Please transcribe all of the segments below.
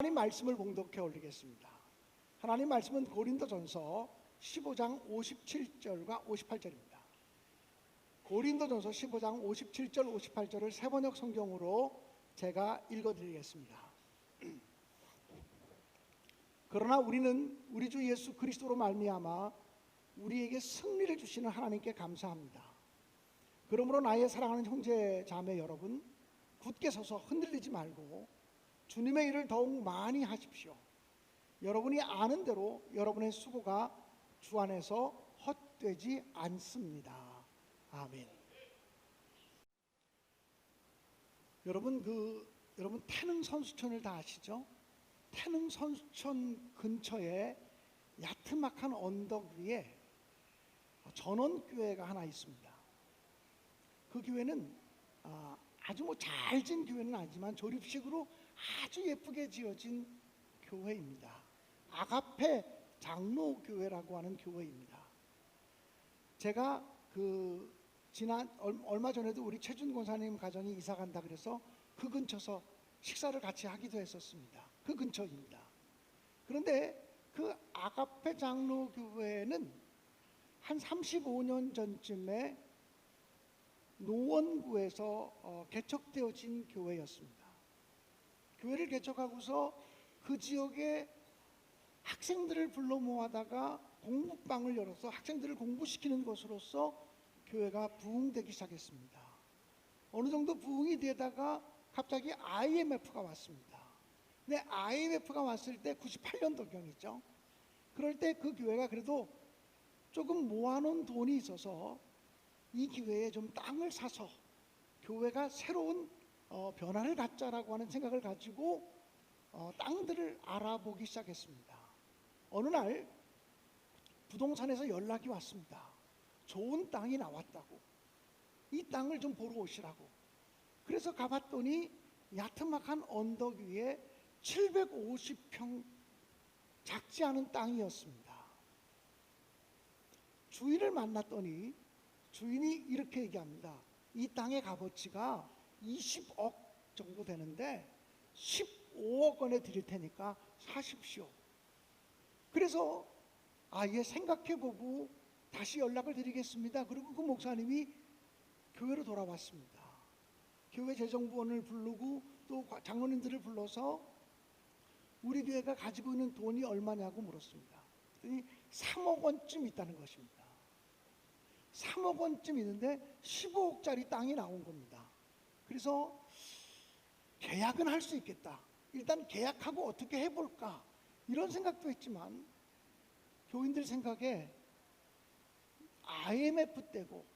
하나님 말씀을 봉독해 올리겠습니다. 하나님 말씀은 고린도전서 15장 57절과 58절입니다. 고린도전서 15장 57절 58절을 새번역 성경으로 제가 읽어드리겠습니다. 그러나 우리는 우리 주 예수 그리스도로 말미암아 우리에게 승리를 주시는 하나님께 감사합니다. 그러므로 나의 사랑하는 형제 자매 여러분, 굳게 서서 흔들리지 말고 주님의 일을 더욱 많이 하십시오. 여러분이 아는 대로 여러분의 수고가 주 안에서 헛되지 않습니다. 아멘. 여러분 태릉 선수촌을 다 아시죠? 태릉 선수촌 근처에 야트막한 언덕 위에 전원교회가 하나 있습니다. 그 교회는 아주 잘 지은 교회는 아니지만 조립식으로 아주 예쁘게 지어진 교회입니다. 아가페 장로교회라고 하는 교회입니다. 제가 얼마 전에도 우리 최준 권사님 가정이 이사 간다 그래서 그 근처서 식사를 같이 하기도 했었습니다. 그 근처입니다. 그런데 그 아가페 장로교회는 한 35년 전쯤에 노원구에서 개척되어진 교회였습니다. 교회를 개척하고서 그 지역에 학생들을 불러 모아다가 공부방을 열어서 학생들을 공부시키는 것으로서 교회가 부흥되기 시작했습니다. 어느 정도 부흥이 되다가 갑자기 IMF가 왔습니다. 근데 IMF가 왔을 때 98년도경이죠. 그럴 때 그 교회가 그래도 조금 모아놓은 돈이 있어서 이 기회에 좀 땅을 사서 교회가 새로운 변화를 갖자라고 하는 생각을 가지고 땅들을 알아보기 시작했습니다. 어느 날 부동산에서 연락이 왔습니다. 좋은 땅이 나왔다고. 이 땅을 좀 보러 오시라고. 그래서 가봤더니 야트막한 언덕 위에 750평 작지 않은 땅이었습니다. 주인을 만났더니 주인이 이렇게 얘기합니다. 이 땅의 값어치가 20억 정도 되는데 15억 원에 드릴 테니까 사십시오. 그래서 예, 생각해보고 다시 연락을 드리겠습니다. 그리고 그 목사님이 교회로 돌아왔습니다. 교회 재정부원을 부르고 또 장로님들을 불러서 우리 교회가 가지고 있는 돈이 얼마냐고 물었습니다. 그랬더니 3억 원쯤 있다는 것입니다. 3억 원쯤 있는데 15억짜리 땅이 나온 겁니다. 그래서 계약은 할 수 있겠다. 일단 계약하고 어떻게 해볼까 이런 생각도 했지만 교인들 생각에 IMF 때고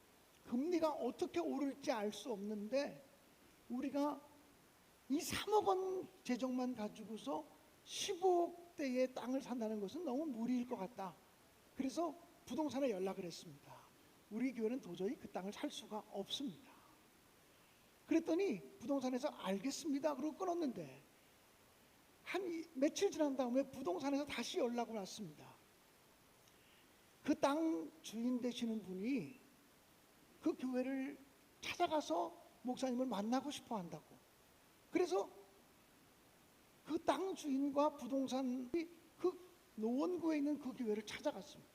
금리가 어떻게 오를지 알 수 없는데 우리가 이 3억 원 재정만 가지고서 15억대의 땅을 산다는 것은 너무 무리일 것 같다. 그래서 부동산에 연락을 했습니다. 우리 교회는 도저히 그 땅을 살 수가 없습니다. 그랬더니 부동산에서 알겠습니다. 그러고 끊었는데 한 며칠 지난 다음에 부동산에서 다시 연락을 왔습니다. 그 땅 주인 되시는 분이 그 교회를 찾아가서 목사님을 만나고 싶어 한다고. 그래서 그 땅 주인과 부동산이 그 노원구에 있는 그 교회를 찾아갔습니다.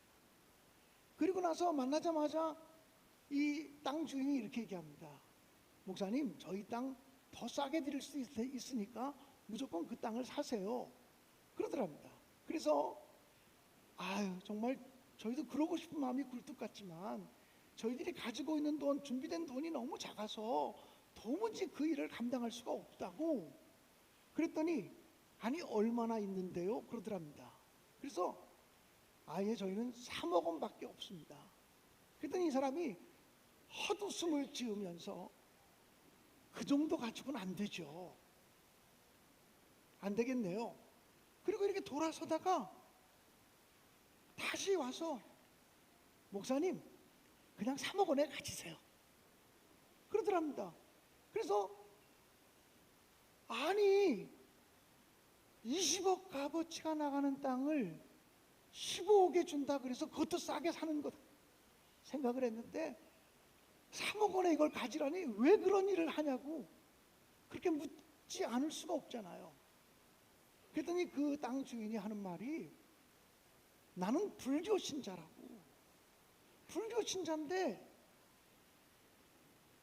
그리고 나서 만나자마자 이 땅 주인이 이렇게 얘기합니다. 목사님, 저희 땅 더 싸게 드릴 수 있으니까 무조건 그 땅을 사세요. 그러더랍니다. 그래서 정말 저희도 그러고 싶은 마음이 굴뚝 같지만 저희들이 가지고 있는 돈, 준비된 돈이 너무 작아서 도무지 그 일을 감당할 수가 없다고. 그랬더니 아니 얼마나 있는데요? 그러더랍니다. 그래서 저희는 3억 원밖에 없습니다. 그랬더니 이 사람이 헛웃음을 지으면서 그 정도 가지고는 안 되죠. 안 되겠네요. 그리고 이렇게 돌아서다가 다시 와서 목사님 그냥 3억 원에 가지세요. 그러더랍니다. 그래서 20억 값어치가 나가는 땅을 15억에 준다 그래서 그것도 싸게 사는 것 생각을 했는데 3억 원에 이걸 가지라니 왜 그런 일을 하냐고 그렇게 묻지 않을 수가 없잖아요. 그랬더니 그 땅 주인이 하는 말이, 나는 불교 신자라고. 불교 신자인데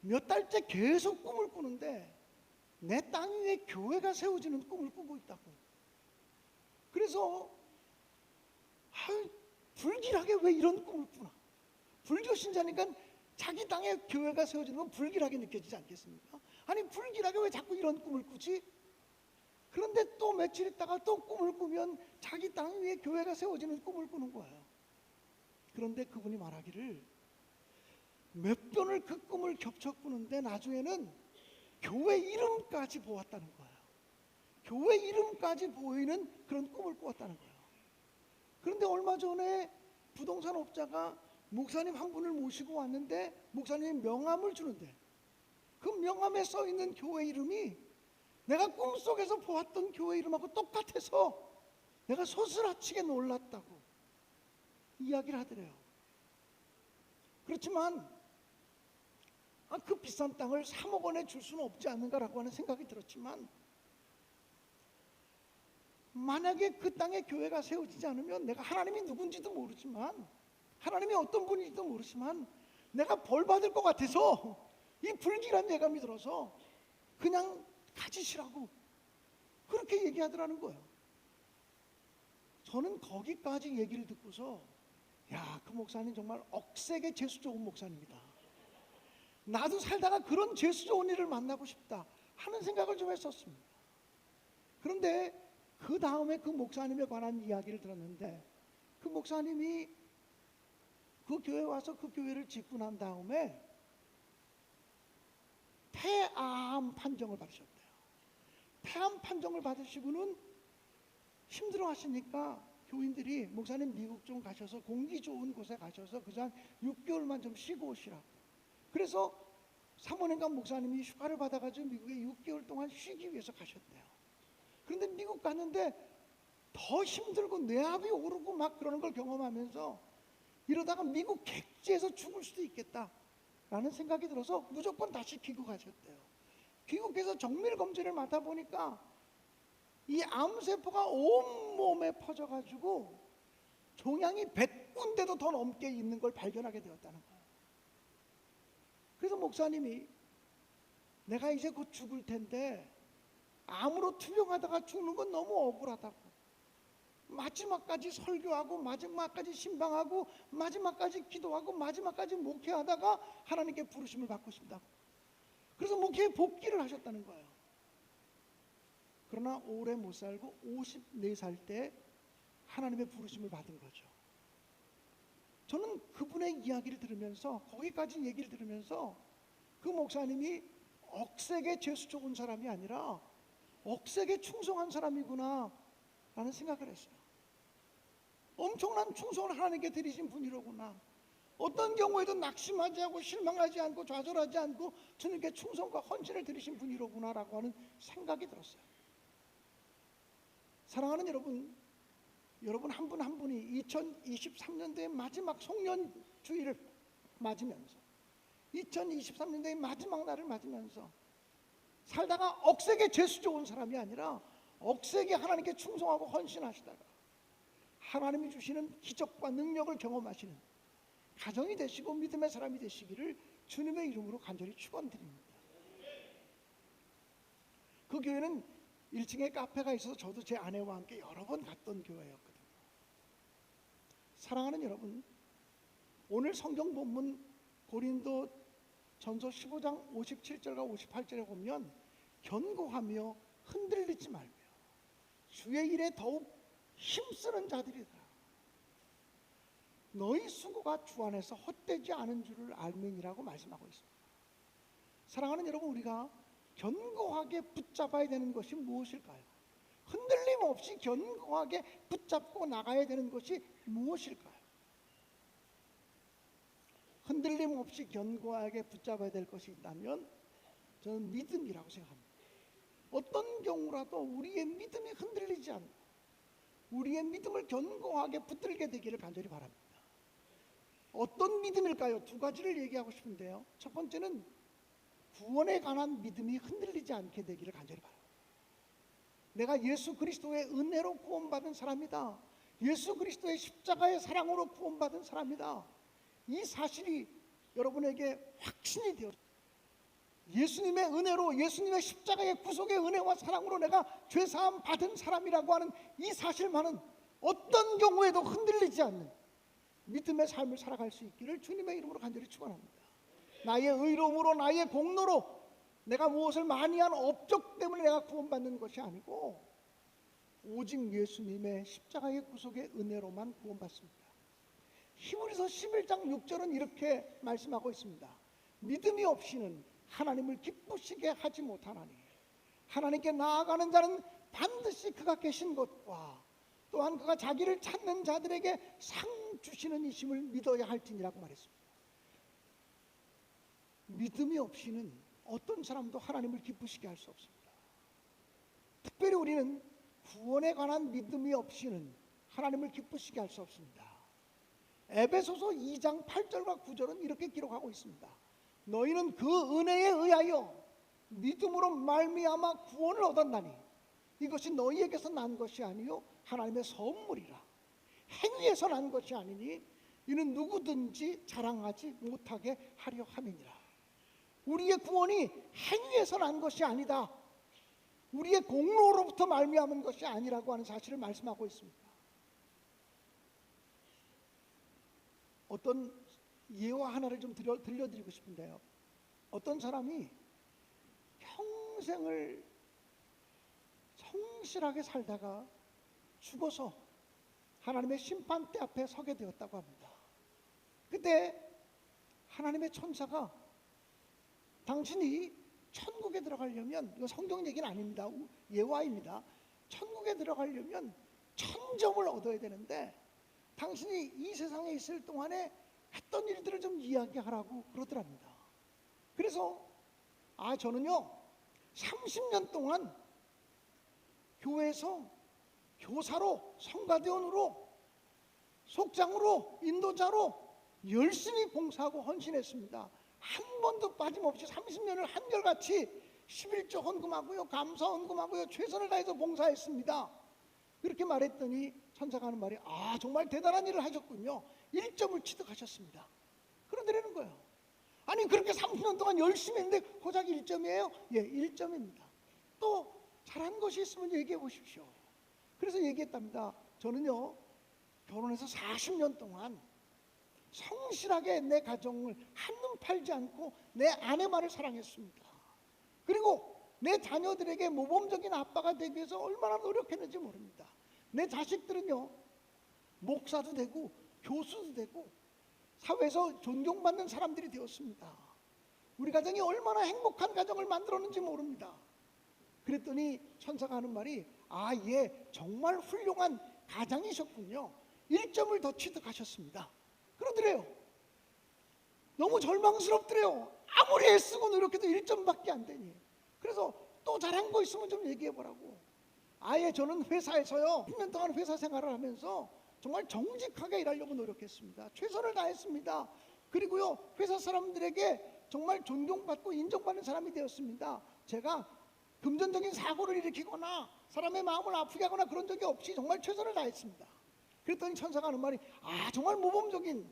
몇 달째 계속 꿈을 꾸는데 내 땅 위에 교회가 세워지는 꿈을 꾸고 있다고. 그래서 불길하게 왜 이런 꿈을 꾸나. 불교 신자니까 자기 땅에 교회가 세워지는 건 불길하게 느껴지지 않겠습니까? 아니 불길하게 왜 자꾸 이런 꿈을 꾸지? 그런데 또 며칠 있다가 또 꿈을 꾸면 자기 땅 위에 교회가 세워지는 꿈을 꾸는 거예요. 그런데 그분이 말하기를 몇 번을 그 꿈을 겹쳐 꾸는데 나중에는 교회 이름까지 보았다는 거예요. 교회 이름까지 보이는 그런 꿈을 꾸었다는 거예요. 그런데 얼마 전에 부동산 업자가 목사님 한 분을 모시고 왔는데 목사님이 명함을 주는데 그 명함에 써 있는 교회 이름이 내가 꿈속에서 보았던 교회 이름하고 똑같아서 내가 소스라치게 놀랐다고 이야기를 하더래요. 그렇지만 그 비싼 땅을 3억 원에 줄 수는 없지 않는가라고 하는 생각이 들었지만, 만약에 그 땅에 교회가 세워지지 않으면 내가 하나님이 누군지도 모르지만, 하나님이 어떤 분인지도 모르지만 내가 벌 받을 것 같아서 이 불길한 예감이 들어서 그냥 가지시라고 그렇게 얘기하더라는 거예요. 저는 거기까지 얘기를 듣고서 야, 그 목사님 정말 억세게 재수 좋은 목사님이다. 나도 살다가 그런 재수 좋은 일을 만나고 싶다 하는 생각을 좀 했었습니다. 그런데 그 다음에 그 목사님에 관한 이야기를 들었는데, 그 목사님이 그 교회에 와서 그 교회를 짓고 난 다음에 폐암 판정을 받으셨대요. 폐암 판정을 받으시고는 힘들어 하시니까 교인들이 목사님 미국 좀 가셔서 공기 좋은 곳에 가셔서 그저 한 6개월만 좀 쉬고 오시라고. 그래서 사모님과 목사님이 휴가를 받아가지고 미국에 6개월 동안 쉬기 위해서 가셨대요. 그런데 미국 갔는데 더 힘들고 뇌압이 오르고 막 그러는 걸 경험하면서 이러다가 미국 객지에서 죽을 수도 있겠다라는 생각이 들어서 무조건 다시 귀국하셨대요. 귀국해서 정밀 검진을 맡아보니까 이 암세포가 온몸에 퍼져가지고 종양이 100군데도 더 넘게 있는 걸 발견하게 되었다는 거예요. 그래서 목사님이 내가 이제 곧 죽을 텐데 암으로 투병하다가 죽는 건 너무 억울하다고, 마지막까지 설교하고 마지막까지 신방하고 마지막까지 기도하고 마지막까지 목회하다가 하나님께 부르심을 받고 싶다고, 그래서 목회에 복귀를 하셨다는 거예요. 그러나 오래 못 살고 54살 때 하나님의 부르심을 받은 거죠. 저는 그분의 이야기를 들으면서, 거기까지 얘기를 들으면서 그 목사님이 억세게 재수 좋은 사람이 아니라 억세게 충성한 사람이구나 라는 생각을 했어요. 엄청난 충성을 하나님께 드리신 분이로구나. 어떤 경우에도 낙심하지 않고 실망하지 않고 좌절하지 않고 주님께 충성과 헌신을 드리신 분이로구나 라고 하는 생각이 들었어요. 사랑하는 여러분, 여러분 한 분 한 분이 2023년도의 마지막 송년주일을 맞으면서 2023년도의 마지막 날을 맞으면서 살다가 억세게 재수 좋은 사람이 아니라 억세게 하나님께 충성하고 헌신하시다가 하나님이 주시는 기적과 능력을 경험하시는 가정이 되시고 믿음의 사람이 되시기를 주님의 이름으로 간절히 축원드립니다. 그 교회는 1층에 카페가 있어서 저도 제 아내와 함께 여러 번 갔던 교회였거든요. 사랑하는 여러분, 오늘 성경 본문 고린도 전서 15장 57절과 58절에 보면 견고하며 흔들리지 말며 주의 일에 더욱 힘쓰는 자들이다. 너희 수고가 주 안에서 헛되지 않은 줄을 알면이라고 말씀하고 있습니다. 사랑하는 여러분, 우리가 견고하게 붙잡아야 되는 것이 무엇일까요? 흔들림 없이 견고하게 붙잡고 나가야 되는 것이 무엇일까요? 흔들림 없이 견고하게 붙잡아야 될 것이 있다면 저는 믿음이라고 생각합니다. 어떤 경우라도 우리의 믿음이 흔들리지 않고 우리의 믿음을 견고하게 붙들게 되기를 간절히 바랍니다. 어떤 믿음일까요? 두 가지를 얘기하고 싶은데요. 첫 번째는 구원에 관한 믿음이 흔들리지 않게 되기를 간절히 바랍니다. 내가 예수 그리스도의 은혜로 구원받은 사람이다. 예수 그리스도의 십자가의 사랑으로 구원받은 사람이다. 이 사실이 여러분에게 확신이 되어 예수님의 은혜로, 예수님의 십자가의 구속의 은혜와 사랑으로 내가 죄사함 받은 사람이라고 하는 이 사실만은 어떤 경우에도 흔들리지 않는 믿음의 삶을 살아갈 수 있기를 주님의 이름으로 간절히 축원합니다. 나의 의로움으로, 나의 공로로 내가 무엇을 많이 한 업적 때문에 내가 구원받는 것이 아니고 오직 예수님의 십자가의 구속의 은혜로만 구원받습니다. 히브리서 11장 6절은 이렇게 말씀하고 있습니다. 믿음이 없이는 하나님을 기쁘시게 하지 못하나니 하나님께 나아가는 자는 반드시 그가 계신 것과 또한 그가 자기를 찾는 자들에게 상 주시는 이심을 믿어야 할지니라고 말했습니다. 믿음이 없이는 어떤 사람도 하나님을 기쁘시게 할 수 없습니다. 특별히 우리는 구원에 관한 믿음이 없이는 하나님을 기쁘시게 할 수 없습니다. 에베소서 2장 8절과 9절은 이렇게 기록하고 있습니다. 너희는 그 은혜에 의하여 믿음으로 말미암아 구원을 얻었나니 이것이 너희에게서 난 것이 아니요 하나님의 선물이라. 행위에서 난 것이 아니니 이는 누구든지 자랑하지 못하게 하려 함이니라. 우리의 구원이 행위에서 난 것이 아니다. 우리의 공로로부터 말미암은 것이 아니라고 하는 사실을 말씀하고 있습니다. 어떤 예화 하나를 좀 들려드리고 싶은데요. 어떤 사람이 평생을 성실하게 살다가 죽어서 하나님의 심판대 앞에 서게 되었다고 합니다. 그때 하나님의 천사가 당신이 천국에 들어가려면, 이거 성경 얘기는 아닙니다. 예화입니다. 천국에 들어가려면 1000점을 얻어야 되는데 당신이 이 세상에 있을 동안에 했던 일들을 좀 이야기하라고 그러더랍니다. 그래서 저는요 30년 동안 교회에서 교사로, 성가대원으로, 속장으로, 인도자로 열심히 봉사하고 헌신했습니다. 한 번도 빠짐없이 30년을 한결같이 11조 헌금하고요, 감사 헌금하고요, 최선을 다해서 봉사했습니다. 그렇게 말했더니 천사가 하는 말이 정말 대단한 일을 하셨군요. 1점을 취득하셨습니다. 그러더라는 거예요. 아니 그렇게 30년 동안 열심히 했는데 고작 1점이에요? 예, 1점입니다. 또 잘한 것이 있으면 얘기해 보십시오. 그래서 얘기했답니다. 저는요 결혼해서 40년 동안 성실하게 내 가정을 한눈 팔지 않고 내 아내만을 사랑했습니다. 그리고 내 자녀들에게 모범적인 아빠가 되기 위해서 얼마나 노력했는지 모릅니다. 내 자식들은요 목사도 되고 교수도 되고 사회에서 존경받는 사람들이 되었습니다. 우리 가정이 얼마나 행복한 가정을 만들었는지 모릅니다. 그랬더니 천사가 하는 말이 예, 정말 훌륭한 가장이셨군요. 1점을 더 취득하셨습니다. 그러더래요. 너무 절망스럽더래요. 아무리 애쓰고 노력해도 1점밖에 안 되니. 그래서 또 잘한 거 있으면 좀 얘기해 보라고. 저는 회사에서요 10년 동안 회사 생활을 하면서 정말 정직하게 일하려고 노력했습니다. 최선을 다했습니다. 그리고요 회사 사람들에게 정말 존경받고 인정받는 사람이 되었습니다. 제가 금전적인 사고를 일으키거나 사람의 마음을 아프게 하거나 그런 적이 없이 정말 최선을 다했습니다. 그랬더니 천사가 하는 말이 정말 모범적인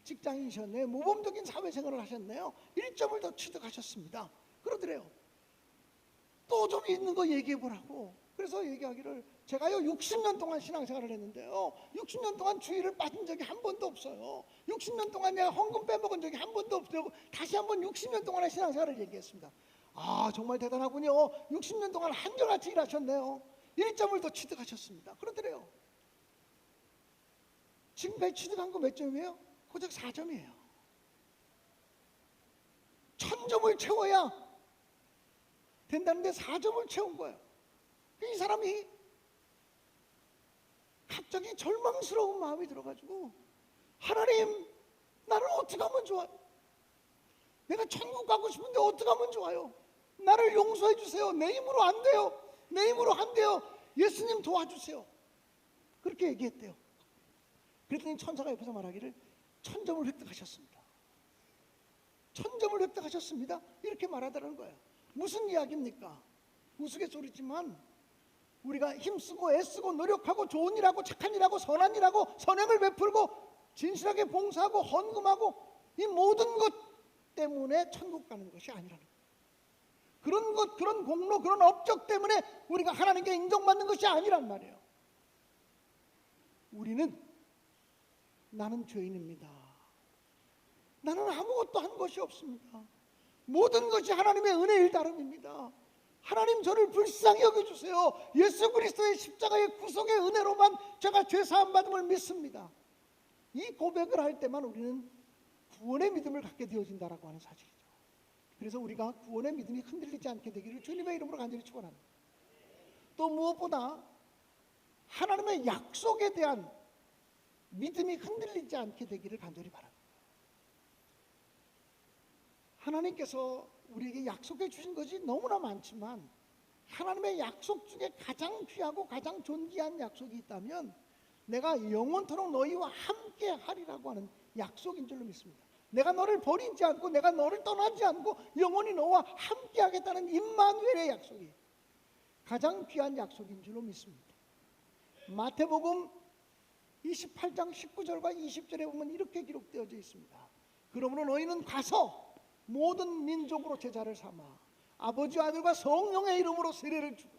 직장이셨네요. 모범적인 사회생활을 하셨네요. 1점을 더 취득하셨습니다. 그러더래요. 또 좀 있는 거 얘기해 보라고. 그래서 얘기하기를 제가요 60년 동안 신앙생활을 했는데요 60년 동안 주일을 빠진 적이 한 번도 없어요. 60년 동안 내가 헌금 빼먹은 적이 한 번도 없어요. 다시 한번 60년 동안의 신앙생활을 얘기했습니다. 정말 대단하군요. 60년 동안 한결같이 일하셨네요. 1점을 더 취득하셨습니다. 그러더래요. 지금까지 취득한 거 몇 점이에요? 고작 4점이에요. 1000점을 채워야 된다는데 4점을 채운 거예요. 이 사람이 갑자기 절망스러운 마음이 들어가지고 하나님 나를 어떻게 하면 좋아요? 내가 천국 가고 싶은데 어떻게 하면 좋아요? 나를 용서해 주세요. 내 힘으로 안 돼요. 내 힘으로 안 돼요. 예수님 도와주세요. 그렇게 얘기했대요. 그랬더니 천사가 옆에서 말하기를 1000점을 획득하셨습니다. 1000점을 획득하셨습니다. 이렇게 말하더라는 거예요. 무슨 이야기입니까? 우스갯소리지만 우리가 힘쓰고 애쓰고 노력하고 좋은 일하고 착한 일하고 선한 일하고 선행을 베풀고 진실하게 봉사하고 헌금하고 이 모든 것 때문에 천국 가는 것이 아니라는 거예요. 그런 것, 그런 공로, 그런 업적 때문에 우리가 하나님께 인정받는 것이 아니란 말이에요. 우리는 나는 죄인입니다. 나는 아무것도 한 것이 없습니다. 모든 것이 하나님의 은혜일 따름입니다. 하나님 저를 불쌍히 여겨주세요. 예수 그리스도의 십자가의 구속의 은혜로만 제가 죄사함 받음을 믿습니다. 이 고백을 할 때만 우리는 구원의 믿음을 갖게 되어진다라고 하는 사실이죠. 그래서 우리가 구원의 믿음이 흔들리지 않게 되기를 주님의 이름으로 간절히 축원합니다. 또 무엇보다 하나님의 약속에 대한 믿음이 흔들리지 않게 되기를 간절히 바랍니다. 하나님께서 우리에게 약속해 주신 것이 너무나 많지만 하나님의 약속 중에 가장 귀하고 가장 존귀한 약속이 있다면 내가 영원토록 너희와 함께 하리라고 하는 약속인 줄로 믿습니다. 내가 너를 버리지 않고 내가 너를 떠나지 않고 영원히 너와 함께 하겠다는 임마누엘의 약속이 가장 귀한 약속인 줄로 믿습니다. 마태복음 28장 19절과 20절에 보면 이렇게 기록되어져 있습니다. 그러므로 너희는 가서 모든 민족으로 제자를 삼아 아버지와 아들과 성령의 이름으로 세례를 주고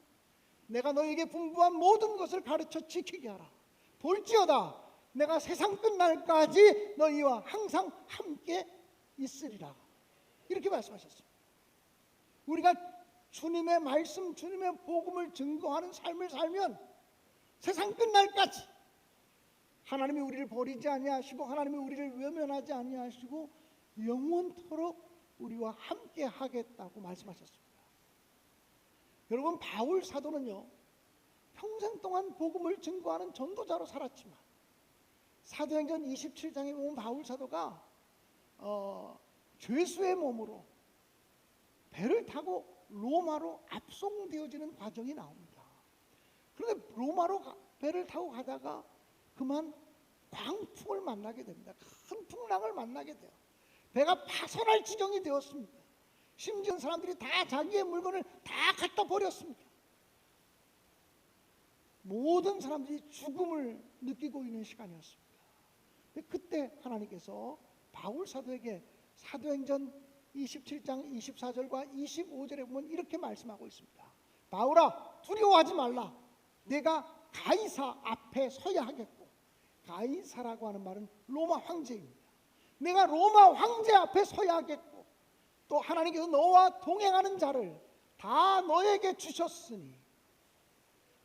내가 너희에게 분부한 모든 것을 가르쳐 지키게 하라. 볼지어다 내가 세상 끝날까지 너희와 항상 함께 있으리라. 이렇게 말씀하셨습니다. 우리가 주님의 말씀, 주님의 복음을 증거하는 삶을 살면 세상 끝날까지 하나님이 우리를 버리지 아니하시고 하나님이 우리를 외면하지 아니하시고 영원토록 우리와 함께 하겠다고 말씀하셨습니다. 여러분, 바울 사도는요 평생 동안 복음을 증거하는 전도자로 살았지만 사도행전 27장에 보면 바울 사도가 죄수의 몸으로 배를 타고 로마로 압송되어지는 과정이 나옵니다. 그런데 로마로 배를 타고 가다가 그만 광풍을 만나게 됩니다. 큰 풍랑을 만나게 돼요. 배가 파손할 지경이 되었습니다. 심지어 사람들이 다 자기의 물건을 다 갖다 버렸습니다. 모든 사람들이 죽음을 느끼고 있는 시간이었습니다. 그때 하나님께서 바울 사도에게 사도행전 27장 24절과 25절에 보면 이렇게 말씀하고 있습니다. 바울아, 두려워하지 말라. 내가 가이사 앞에 서야 하겠고, 가이사라고 하는 말은 로마 황제입니다. 내가 로마 황제 앞에 서야 하겠고 또 하나님께서 너와 동행하는 자를 다 너에게 주셨으니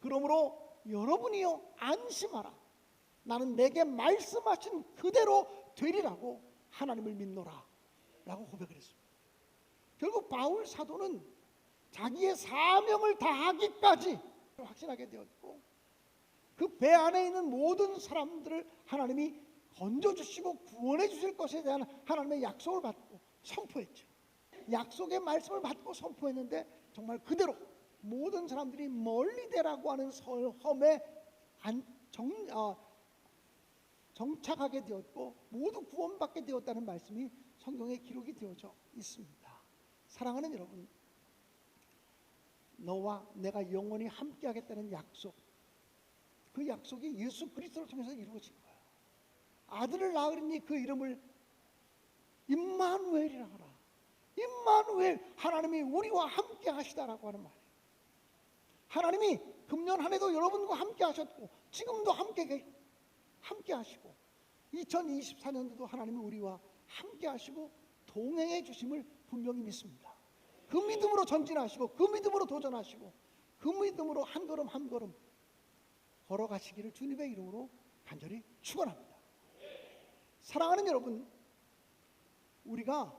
그러므로 여러분이요 안심하라. 나는 내게 말씀하신 그대로 되리라고 하나님을 믿노라 라고 고백을 했습니다. 결국 바울 사도는 자기의 사명을 다하기까지 확신하게 되었고 그 배 안에 있는 모든 사람들을 하나님이 건져주시고 구원해 주실 것에 대한 하나님의 약속을 받고 선포했죠. 약속의 말씀을 받고 선포했는데 정말 그대로 모든 사람들이 멀리대라고 하는 섬에 정착하게 되었고 모두 구원받게 되었다는 말씀이 성경에 기록이 되어져 있습니다. 사랑하는 여러분, 너와 내가 영원히 함께 하겠다는 약속, 그 약속이 예수 그리스도를 통해서 이루어진 거예요. 아들을 낳으리니 그 이름을 임마누엘이라 하라. 임마누엘, 하나님이 우리와 함께 하시다라고 하는 말이에요. 하나님이 금년 한 해도 여러분과 함께 하셨고 지금도 함께 하시고 2024년도도 하나님이 우리와 함께 하시고 동행해 주심을 분명히 믿습니다. 그 믿음으로 전진하시고 그 믿음으로 도전하시고 그 믿음으로 한 걸음 한 걸음 걸어가시기를 주님의 이름으로 간절히 축원합니다. 사랑하는 여러분, 우리가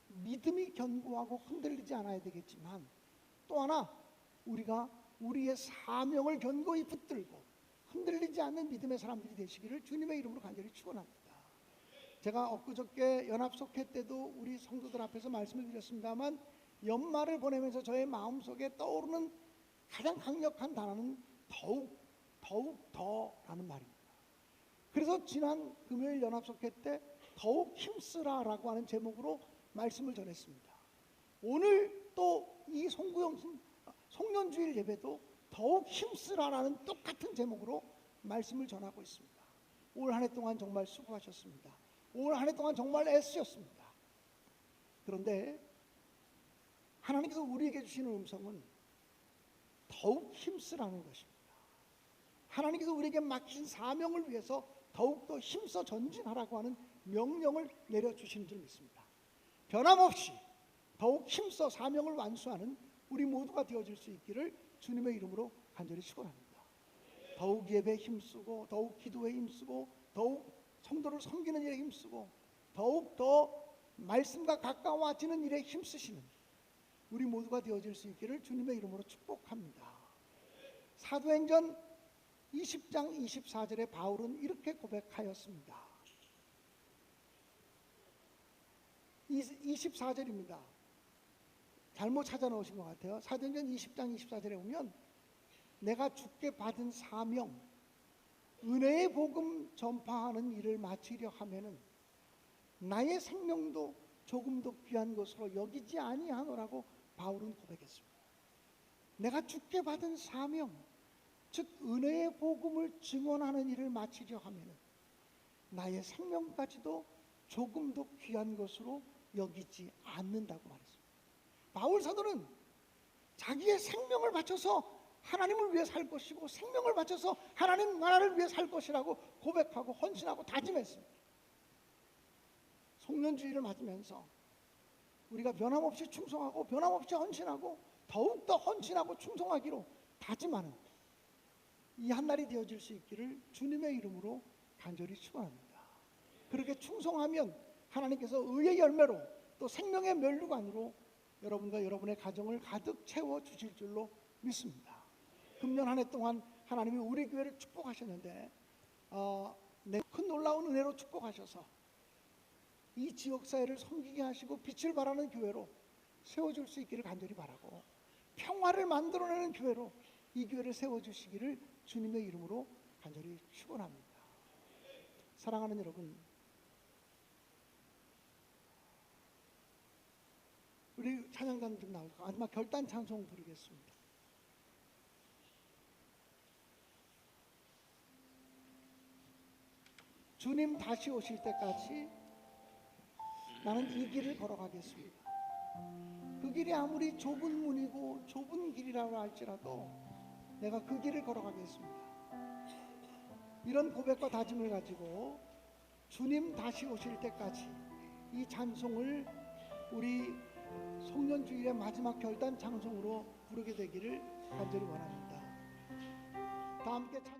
믿음이 견고하고 흔들리지 않아야 되겠지만 또 하나 우리가 우리의 사명을 견고히 붙들고 흔들리지 않는 믿음의 사람들이 되시기를 주님의 이름으로 간절히 축원합니다. 제가 엊그저께 연합속회 때도 우리 성도들 앞에서 말씀을 드렸습니다만 연말을 보내면서 저의 마음속에 떠오르는 가장 강력한 단어는 더욱 더라는 말입니다. 그래서 지난 금요일 연합속회 때 더욱 힘쓰라라고 하는 제목으로 말씀을 전했습니다. 오늘 또 이 송년주일 예배도 더욱 힘쓰라라는 똑같은 제목으로 말씀을 전하고 있습니다. 올 한 해 동안 정말 수고하셨습니다. 올 한 해 동안 정말 애쓰셨습니다. 그런데 하나님께서 우리에게 주시는 음성은 더욱 힘쓰라는 것입니다. 하나님께서 우리에게 맡기신 사명을 위해서 더욱더 힘써 전진하라고 하는 명령을 내려주시는 줄 믿습니다. 변함없이 더욱 힘써 사명을 완수하는 우리 모두가 되어질 수 있기를 주님의 이름으로 간절히 축원합니다. 더욱 예배에 힘쓰고 더욱 기도에 힘쓰고 더욱 성도를 섬기는 일에 힘쓰고 더욱 더 말씀과 가까워지는 일에 힘쓰시는 우리 모두가 되어질 수 있기를 주님의 이름으로 축복합니다. 사도행전 20장 24절에 바울은 이렇게 고백하였습니다. 24절입니다. 잘못 찾아 놓으신 것 같아요. 사도행전 20장 24절에 보면 내가 주께 받은 사명 은혜의 복음 전파하는 일을 마치려 하면은 나의 생명도 조금도 귀한 것으로 여기지 아니하노라고 바울은 고백했습니다. 내가 주께 받은 사명 즉 은혜의 복음을 증언하는 일을 마치려 하면은 나의 생명까지도 조금도 귀한 것으로 여기지 않는다고 말했습니다. 바울 사도는 자기의 생명을 바쳐서 하나님을 위해 살 것이고 생명을 바쳐서 하나님 나라를 위해 살 것이라고 고백하고 헌신하고 다짐했습니다. 송년주의를 맞으면서 우리가 변함없이 충성하고 변함없이 헌신하고 더욱더 헌신하고 충성하기로 다짐하는 이 한날이 되어질 수 있기를 주님의 이름으로 간절히 축원합니다. 그렇게 충성하면 하나님께서 의의 열매로 또 생명의 면류관으로 여러분과 여러분의 가정을 가득 채워주실 줄로 믿습니다. 금년 한 해 동안 하나님이 우리 교회를 축복하셨는데 큰 놀라운 은혜로 축복하셔서 이 지역사회를 섬기게 하시고 빛을 발하는 교회로 세워줄 수 있기를 간절히 바라고 평화를 만들어내는 교회로 이 교회를 세워주시기를 주님의 이름으로 간절히 축원합니다. 사랑하는 여러분, 우리 찬양단 좀 나올까? 마지막 결단 찬송 부르겠습니다. 주님 다시 오실 때까지 나는 이 길을 걸어가겠습니다. 그 길이 아무리 좁은 문이고 좁은 길이라고 할지라도 내가 그 길을 걸어가겠습니다. 이런 고백과 다짐을 가지고 주님 다시 오실 때까지 이 찬송을 우리 송년주일의 마지막 결단 찬송으로 부르게 되기를 간절히 원합니다. 다 함께 찬송